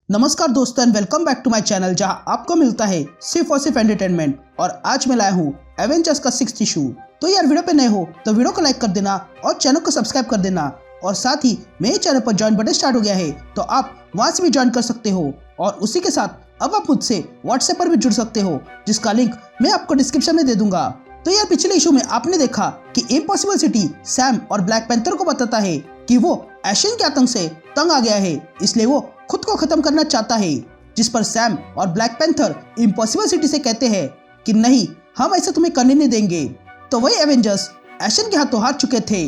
नमस्कार दोस्तों and welcome back to my channel जहां आपको मिलता है सिर्फ और सिर्फ एंटरटेनमेंट। और आज मैं लाया हूं एवेंजर्स का 6th इशू। तो यार वीडियो पे नए हो तो वीडियो को लाइक कर देना और चैनल को सब्सक्राइब कर देना। और साथ ही मेरे चैनल पर ज्वाइन बटन स्टार्ट हो गया है तो आप वहां से भी ज्वाइन कर सकते हो। और उसी के साथ अब आप मुझसे व्हाट्सएप पर भी जुड़ सकते हो जिसका लिंक मैं आपको डिस्क्रिप्शन में दे दूंगा। तो यार पिछले इशू में आपने देखा कि इम्पॉसिबल सिटी सैम और ब्लैक पैंथर को बताता है कि वो एशियन के आतंक से तंग आ गया है, इसलिए वो खुद को खत्म करना चाहता है। जिस पर सैम और ब्लैक पैंथर इम्पॉसिबल सिटी से कहते हैं कि नहीं, हम ऐसा तुम्हें करने नहीं देंगे। तो वही एवेंजर्स एशियन के हाथों हार चुके थे,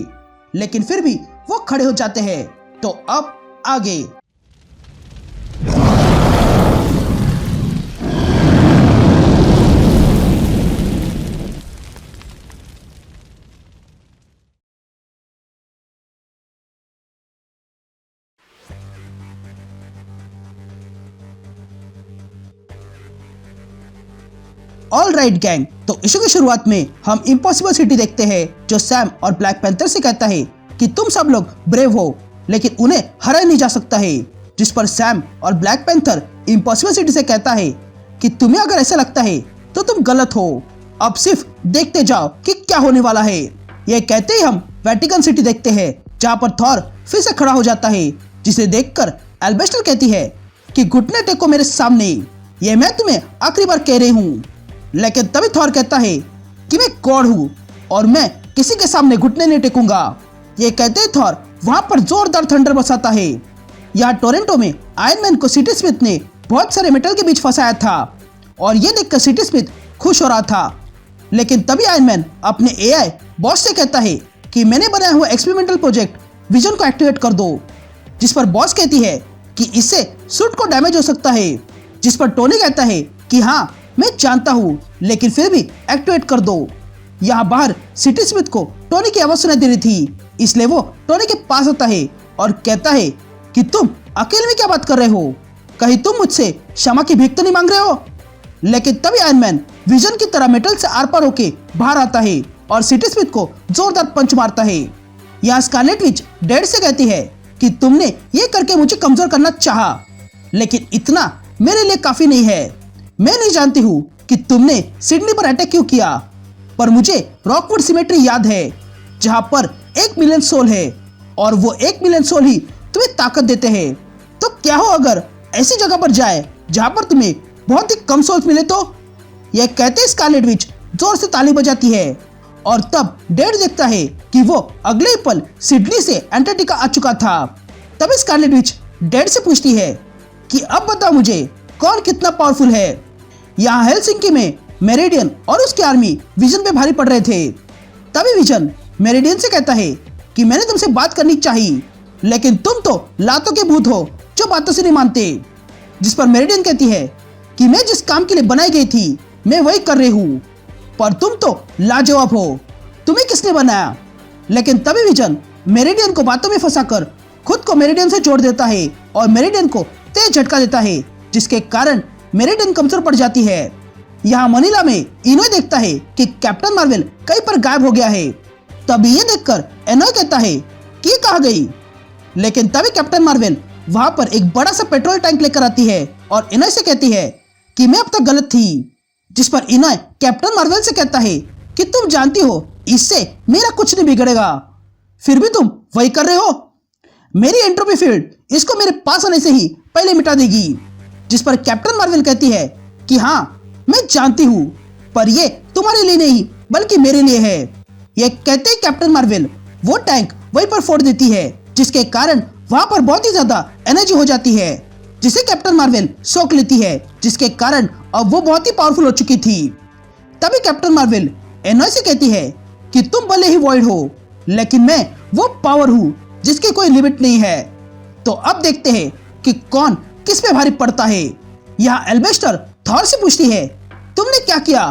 लेकिन फिर भी वो खड़े हो जाते हैं। तो अब आगे ऑल राइट गैंग। तो इशू की शुरुआत में हम इम्पॉसिबल सिटी देखते हैं जो सैम और ब्लैक पैंथर से कहता है कि तुम सब लोग ब्रेव हो लेकिन उन्हें हराया नहीं जा सकता है। जिस पर सैम और ब्लैक पैंथर इम्पॉसिबल सिटी से कहता है कि तुम्हें अगर ऐसा लगता है तो तुम गलत हो, अब सिर्फ देखते जाओ कि क्या होने वाला है। ये कहते ही हम वेटिकन सिटी देखते हैं जहाँ पर थॉर फिर से खड़ा हो जाता है, जिसे देखकर एल्बेस्टर कहती है कि घुटने टेको मेरे सामने, ये मैं तुम्हें आखिरी बार कह रही हूँ। लेकिन तभी थॉर कहता है कि मैं गॉड हूँ और मैं किसी के सामने घुटने नहीं टेकूंगा। ये कहते ही थॉर वहां पर जोरदार थंडर बरसाता है। यहाँ टोरंटो में आयरन मैन को सिटी स्मिथ ने बहुत सारे मेटल के बीच फंसाया था और ये देखकर सिटी स्मिथ खुश हो रहा था। लेकिन तभी आयरन मैन अपने एआई बॉस से कहता है कि मैंने बनाया हुआ एक्सपेरिमेंटल प्रोजेक्ट विजन को एक्टिवेट कर दो। जिस पर बॉस कहती है कि इससे सूट को डैमेज हो सकता है। जिस पर टोनी कहता है कि हाँ मैं जानता हूँ, लेकिन फिर भी एक्टिवेट कर दो। यहाँ बाहर सिटी स्मिथ को टोनी की आवाज सुनाई दे रही थी, इसलिए वो टोनी के पास आता है और कहता है कि तुम अकेले में क्या बात कर रहे हो, कहीं तुम मुझसे क्षमा की भीख तो नहीं मांग रहे हो। लेकिन तभी आयरन मैन विजन की तरह मेटल से आर पार होके बाहर आता है और सिटी स्मिथ को जोरदार पंच मारता है। यहाँ स्कारलेट विच डैड से कहती है कि तुमने ये करके मुझे कमजोर करना चाहा, लेकिन इतना मेरे लिए काफी नहीं है। मैं नहीं जानती हूँ कि तुमने सिडनी पर अटैक क्यों किया, पर मुझे रॉकवुड सिमेट्री याद है जहाँ पर 1 मिलियन सोल है और वो 1 मिलियन सोल ही तुम्हें ताकत देते हैं। तो क्या हो अगर ऐसी जगह पर जाए जहाँ पर तुम्हें बहुत ही कम सोल्स मिले तो। यह कहते स्कारलेट विच जोर से ताली बजाती है और तब डैड देखता है कि वो अगले ही पल सिडनी से एंटार्क्टिका आ चुका था। तब स्कारलेट विच डैड से पूछती है कि अब बताओ मुझे कौन कितना पावरफुल है। यहाँ हेलसिंकी में मेरिडियन और उसकी आर्मी विजन पे भारी पड़ रहे थे। तभी विजन मेरिडियन से कहता है कि मैंने तुमसे बात करनी चाहिए, लेकिन तुम तो लातों के भूत हो जो बातों से नहीं मानते। जिस पर मेरिडियन कहती है कि मैं जिस काम के लिए बनाई गई थी मैं वही कर रही हूँ, पर तुम तो लाजवाब हो, तुम्हें किसने बनाया। लेकिन तभी विजन मेरिडियन को बातों में फंसाकर खुद को मेरिडियन से जोड़ देता है और मेरिडियन को तेज झटका देता है, जिसके कारण मेरिडियन कमजोर पड़ जाती है। यहाँ मनीला में इनोय देखता है कि कैप्टन मार्वल कहीं पर गायब हो गया है। तभी ये देखकर एनोय कहता है कि कहाँ गई। लेकिन तभी कैप्टन मार्वल वहां पर एक बड़ा सा पेट्रोल टैंक लेकर आती है और इनोय से कहती है कि मैं अब तक गलत थी। जिस पर इनोय कैप्टन मार्वल से कहता है कि तुम जानती हो इससे मेरा कुछ नहीं बिगड़ेगा, फिर भी तुम वही कर रहे हो। मेरी एंट्रोपी फील्ड इसको मेरे पास आने से ही पहले मिटा देगी। जिस पर कैप्टन मार्वल कहती है कि हाँ मैं जानती हूँ, पर ये तुम्हारे लिए नहीं बल्कि मेरे लिए है। ये कहते ही कैप्टन मार्वल वो टैंक वहीं पर फोड़ देती है, जिसके कारण वहां पर बहुत ही ज्यादा एनर्जी हो जाती है, जिसे कैप्टन मार्वल सोख लेती है, जिसके कारण अब वो बहुत ही पावरफुल हो चुकी थी। तभी कैप्टन मार्वल एनोय से कहती है कि तुम भले ही वॉइड हो, लेकिन मैं वो पावर हूँ जिसकी कोई लिमिट नहीं है। तो अब देखते हैं कि कौन किस पे भारी पड़ता है। यहाँ एल्बेस्टर थॉर से पूछती है तुमने क्या किया।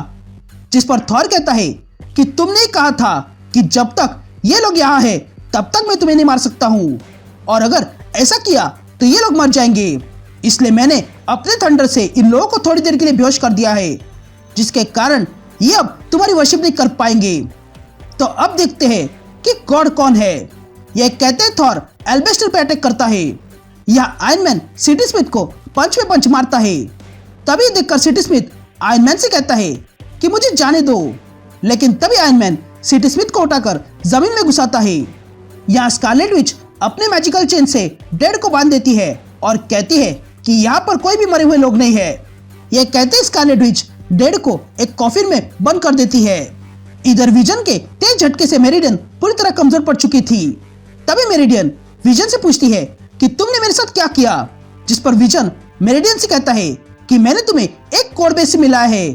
जिस पर थॉर कहता है कि तुमने कहा था कि जब तक ये लोग यहाँ हैं तब तक मैं तुम्हें नहीं मार सकता हूँ, और अगर ऐसा किया तो ये लोग मर जाएंगे, इसलिए मैंने अपने थंडर से इन लोगों को थोड़ी देर के लिए बेहोश कर दिया है, जिसके कारण ये अब तुम्हारी वर्शिप नहीं कर पाएंगे। तो अब देखते हैं कि गॉड कौन है। यह कहते थॉर एल्बेस्टर पे अटैक करता है। यह आयरन मैन सिटी स्मिथ को पंच पे पंच मारता है। तभी देखकर सिटी स्मिथ आयरन मैन से कहता है कि मुझे जाने दो, लेकिन तभी आयरन मैन सिटी स्मिथ को उठाकर जमीन में घुसाता है। यहाँ स्कारलेट विच अपने मैजिकल चेन से डेड को बांध देती है और कहती है कि यहाँ पर कोई भी मरे हुए लोग नहीं है। ये कहते स्कारलेट विच डेड को एक कॉफिन में बंद कर देती है। इधर विजन के तेज झटके से मेरिडियन पूरी तरह कमजोर पड़ चुकी थी। तभी मेरिडियन विजन से पूछती है कि तुमने मेरे साथ क्या किया, जिस पर विजन मेरिडियन से कहता है कि मैंने तुम्हें एक कोड बेस से मिला है।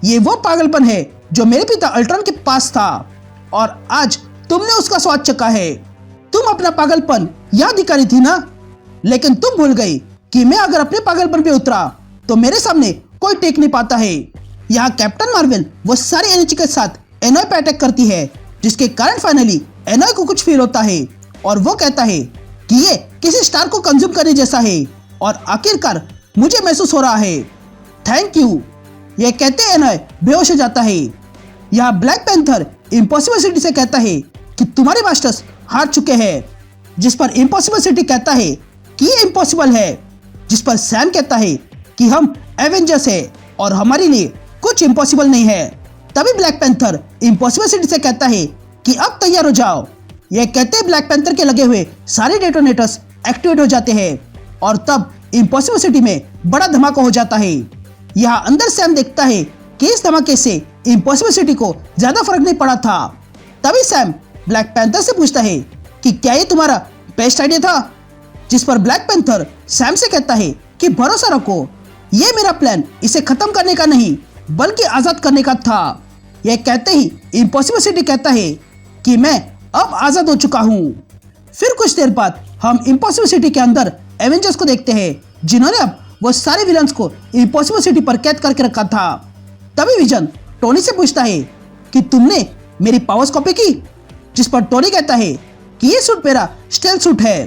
ये वो पागलपन है जो मेरे पिता अल्ट्रॉन के पास था और आज तुमने उसका स्वाद चखा है। तुम अपना पागलपन यहाँ दिखा रही थी ना, लेकिन तुम भूल गई कि मैं अगर अपने पागलपन पे उतरा तो मेरे सामने कोई टेक नहीं पाता है। यहाँ कैप्टन मार्वल वो सारी एनर्जी के साथ एनॉय पे अटैक करती है, जिसके कारण फाइनली एनॉय को कुछ फील होता है और वो कहता है कि ये किसी स्टार को कंज्यूम करने जैसा है और आखिरकार मुझे महसूस हो रहा है, थैंक यू। ये कहते एनॉय बेहोश हो जाता है। यहाँ ब्लैक पैंथर इम्पॉसिबल सिटी से कहता है कि तुम्हारे मास्टर्स हार चुके हैं, जिस पर इम्पॉसिबल सिटी कहता है कि ये इम्पॉसिबल है, जिस पर सैम कहता है कि हम एवेंजर्स हैं और हमारे लिए कुछ इम्पॉसिबल नहीं है। तभी ब्लैक पैंथर इम्पॉसिबल सिटी से कहता है कि अब तैयार हो जाओ। ये कहते ब्लैक पैंथर के लगे हुए सारे डेटोनेटर्स एक्टिवेट हो जाते हैं और तब इम्पॉसिबल सिटी में बड़ा धमाका हो जाता है। यहाँ अंदर सैम देखता है कि इस धमाके से इम्पॉसिबल सिटी को ज्यादा फर्क नहीं पड़ा था। तभी सैम ब्लैक पैंथर से पूछता है कि क्या ये तुम्हारा बेस्ट आइडिया था, जिस पर ब्लैक पैंथर सैम से कहता है कि भरोसा रखो, ये मेरा प्लान इसे खत्म करने का नहीं बल्कि आजाद करने का था। यह कहते ही इम्पॉसिबल सिटी कहता है कि मैं अब आजाद हो चुका हूँ। फिर कुछ देर बाद हम इम्पॉसिबल सिटी के अंदर एवेंजर्स को देखते हैं, जिन्होंने अब वो सारे विलन्स को इम्पॉसिबल सिटी पर कैद करके रखा था। तभी विजन टोनी से पूछता है कि तुमने मेरी पावर्स कॉपी की, जिस पर टोनी कहता है कि ये सूट मेरा स्टेल सूट है,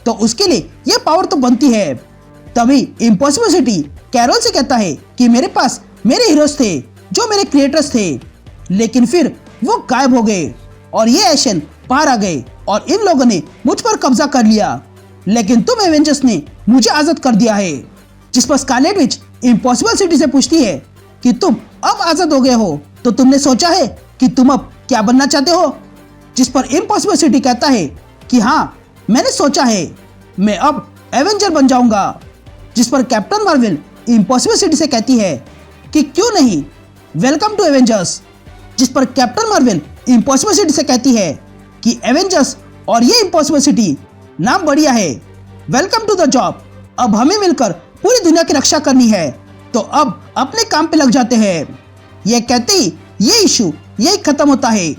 तो उसके लिए ये पावर तो बनती है। तभी इम्पॉसिबल सिटी कैरोल से कहता है कि मेरे पास मेरे हीरोज थे जो मेरे क्रिएटर्स थे, लेकिन फिर वो गायब हो गए और ये एशियन बाहर आ गए और इन लोगों ने मुझ पर कब्जा कर लिया, लेकिन तुम एवेंजर्स ने मुझे आजाद कर दिया है। जिस पर स्कारलेट विच इम्पॉसिबल सिटी से पूछती है कि तुम अब आजाद हो गए हो तो तुमने सोचा है कि तुम अब क्या बनना चाहते हो, जिस पर इम्पॉसिबल सिटी कहता है कि हाँ मैंने सोचा है, मैं अब एवेंजर बन जाऊंगा। जिस पर कैप्टन मार्वल इम्पॉसिबल सिटी से कहती है कि क्यों नहीं, वेलकम टू एवेंजर्स। जिस पर कैप्टन मार्वल इम्पॉसिबल सिटी से कहती है कि एवेंजर्स और ये इम्पॉसिबल सिटी नाम बढ़िया है, वेलकम टू द जॉब। अब हमें मिलकर पूरी दुनिया की रक्षा करनी है, तो अब अपने काम पे लग जाते हैं। यह कहते ही ये इशू यही खत्म होता है।